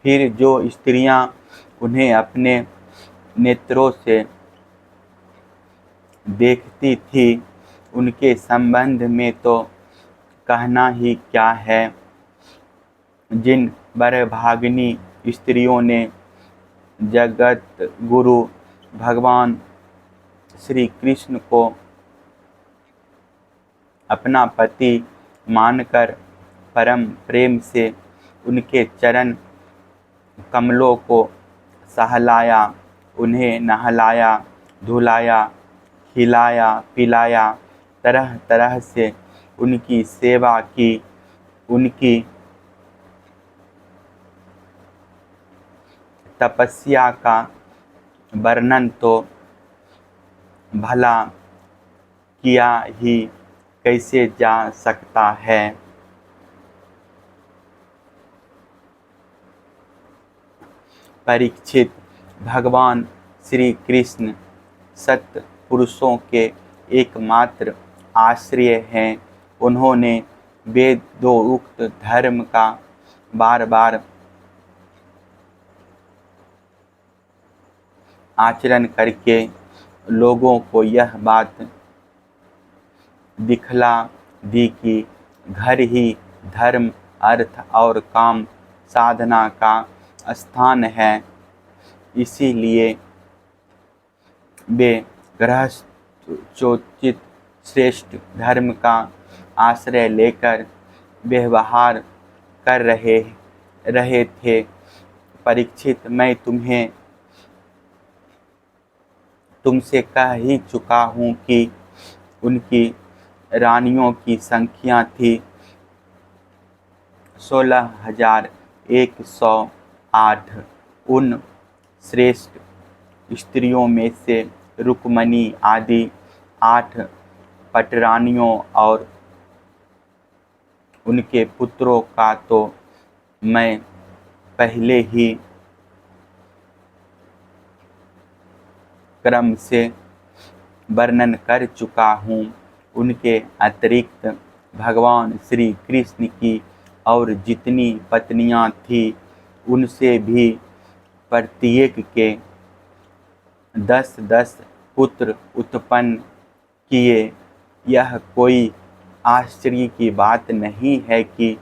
फिर जो स्त्रियां उन्हें अपने नेत्रों से देखती थी उनके संबंध में तो कहना ही क्या है। जिन बड़भागिनी स्त्रियों ने जगत गुरु भगवान श्री कृष्ण को अपना पति मानकर परम प्रेम से उनके चरण कमलों को सहलाया, उन्हें नहलाया धुलाया, खिलाया पिलाया, तरह तरह से उनकी सेवा की, उनकी तपस्या का वर्णन तो भला किया ही कैसे जा सकता है। परीक्षित, भगवान श्री कृष्ण सत्य पुरुषों के एकमात्र आश्रय हैं। उन्होंने वेदोक्त धर्म का बार बार आचरण करके लोगों को यह बात दिखला दी कि घर ही धर्म अर्थ और काम साधना का स्थान है। इसीलिए वे गृहस्थोचित श्रेष्ठ धर्म का आश्रय लेकर व्यवहार कर रहे थे। परीक्षित, मैं तुमसे कह ही चुका हूँ कि उनकी रानियों की संख्या थी 16,108। उन श्रेष्ठ स्त्रियों में से रुक्मणी आदि 8 पटरानियों और उनके पुत्रों का तो मैं पहले ही क्रम से वर्णन कर चुका हूँ। उनके अतिरिक्त भगवान श्री कृष्ण की और जितनी पत्नियां थीं उनसे भी प्रत्येक के 10-10 पुत्र उत्पन्न किए। यह कोई आश्चर्य की बात नहीं है कि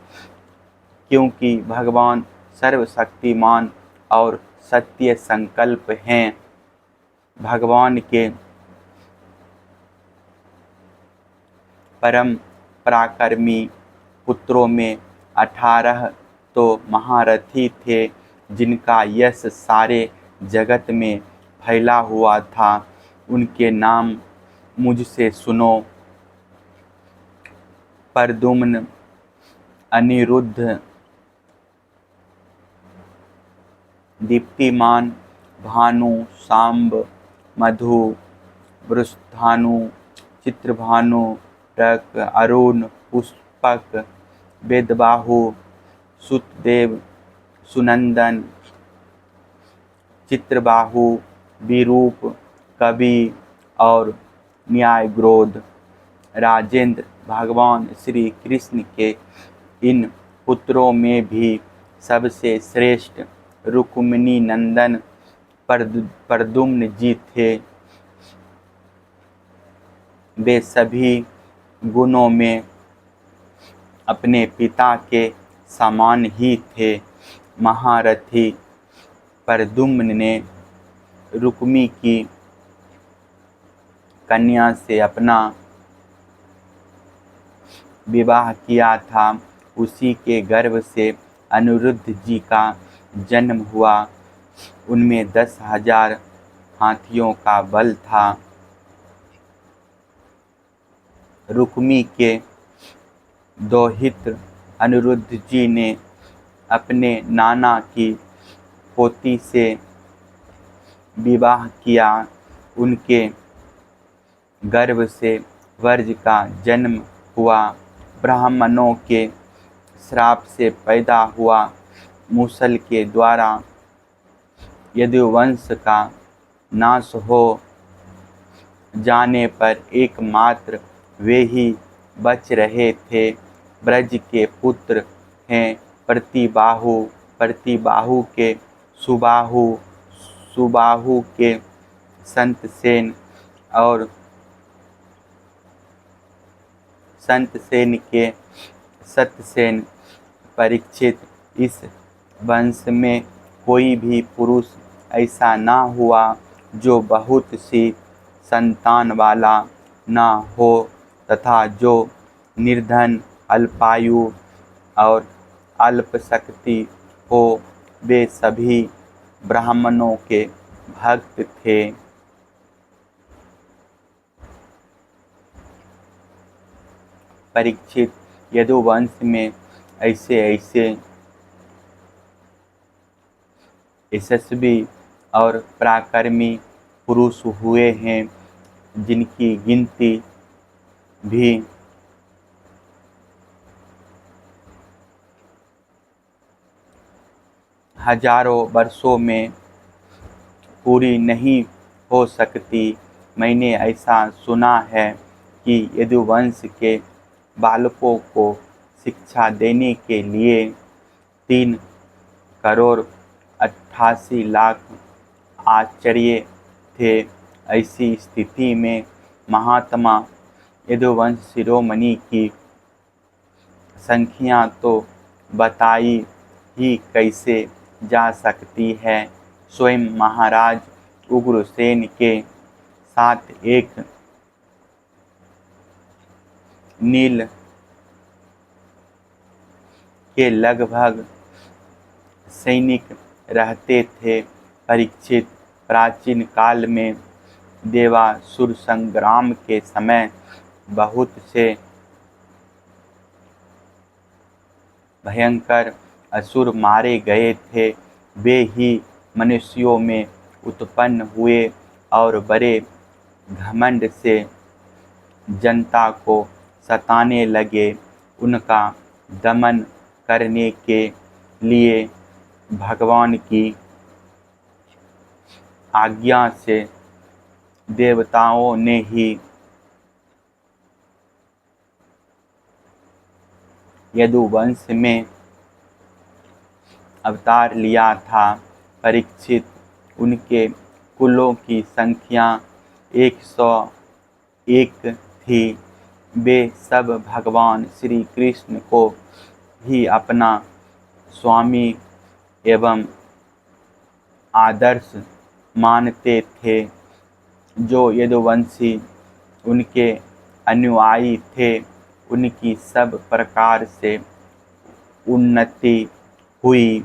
क्योंकि भगवान सर्वशक्तिमान और सत्य संकल्प हैं। भगवान के परम पराक्रमी पुत्रों में 18 तो महारथी थे जिनका यश सारे जगत में फैला हुआ था। उनके नाम मुझसे सुनो। प्रद्युम्न, अनिरुद्ध, दीप्तिमान, भानु, सांब, मधु, वृषभानु, चित्रभानु, टक, अरुण, पुष्पक, वेदबाहु, सुतदेव, सुनंदन, चित्रबाहु, विरूप, कवि और न्यायग्रोध। राजेंद्र, भगवान श्री कृष्ण के इन पुत्रों में भी सबसे श्रेष्ठ रुक्मिणी नंदन प्रद्युम्न जी थे। वे सभी गुणों में अपने पिता के समान ही थे। महारथी प्रद्युम्न ने रुक्मी की कन्या से अपना विवाह किया था। उसी के गर्भ से अनिरुद्ध जी का जन्म हुआ। उनमें 10,000 हाथियों का बल था। रुक्मी के दोहित्र अनिरुद्ध जी ने अपने नाना की पोती से विवाह किया। उनके गर्भ से वर्ज का जन्म हुआ। ब्राह्मणों के श्राप से पैदा हुआ मूसल के द्वारा यदुवंश का नाश हो जाने पर एकमात्र वे ही बच रहे थे। ब्रज के पुत्र हैं प्रतिबाहु, प्रतिबाहु के सुबाहु, सुबाहु के संतसेन और संतसेन के सत्यसेन। परीक्षित, इस वंश में कोई भी पुरुष ऐसा ना हुआ जो बहुत सी संतान वाला ना हो तथा जो निर्धन, अल्पायु और अल्पशक्ति हो। वे सभी ब्राह्मणों के भक्त थे। परीक्षित, यदुवंश में ऐसे ऐसे यशस्वी और पराक्रमी पुरुष हुए हैं जिनकी गिनती भी हजारों वर्षों में पूरी नहीं हो सकती। मैंने ऐसा सुना है कि यदुवंश के बालकों को शिक्षा देने के लिए 3 करोड़ 88 लाख आचार्य थे। ऐसी स्थिति में महात्मा यदुवंश शिरोमणि की संख्या तो बताई ही कैसे जा सकती है। स्वयं महाराज उग्रसेन के साथ एक नील के लगभग सैनिक रहते थे। परीक्षित, प्राचीन काल में देवासुर संग्राम के समय बहुत से भयंकर असुर मारे गए थे। वे ही मनुष्यों में उत्पन्न हुए और बड़े घमंड से जनता को सताने लगे। उनका दमन करने के लिए भगवान की आज्ञा से देवताओं ने ही यदुवंश में अवतार लिया था। परीक्षित, उनके कुलों की संख्या 101 थी। वे सब भगवान श्री कृष्ण को ही अपना स्वामी एवं आदर्श मानते थे। जो यदुवंशी उनके अनुयायी थे, उनकी सब प्रकार से उन्नति हुई।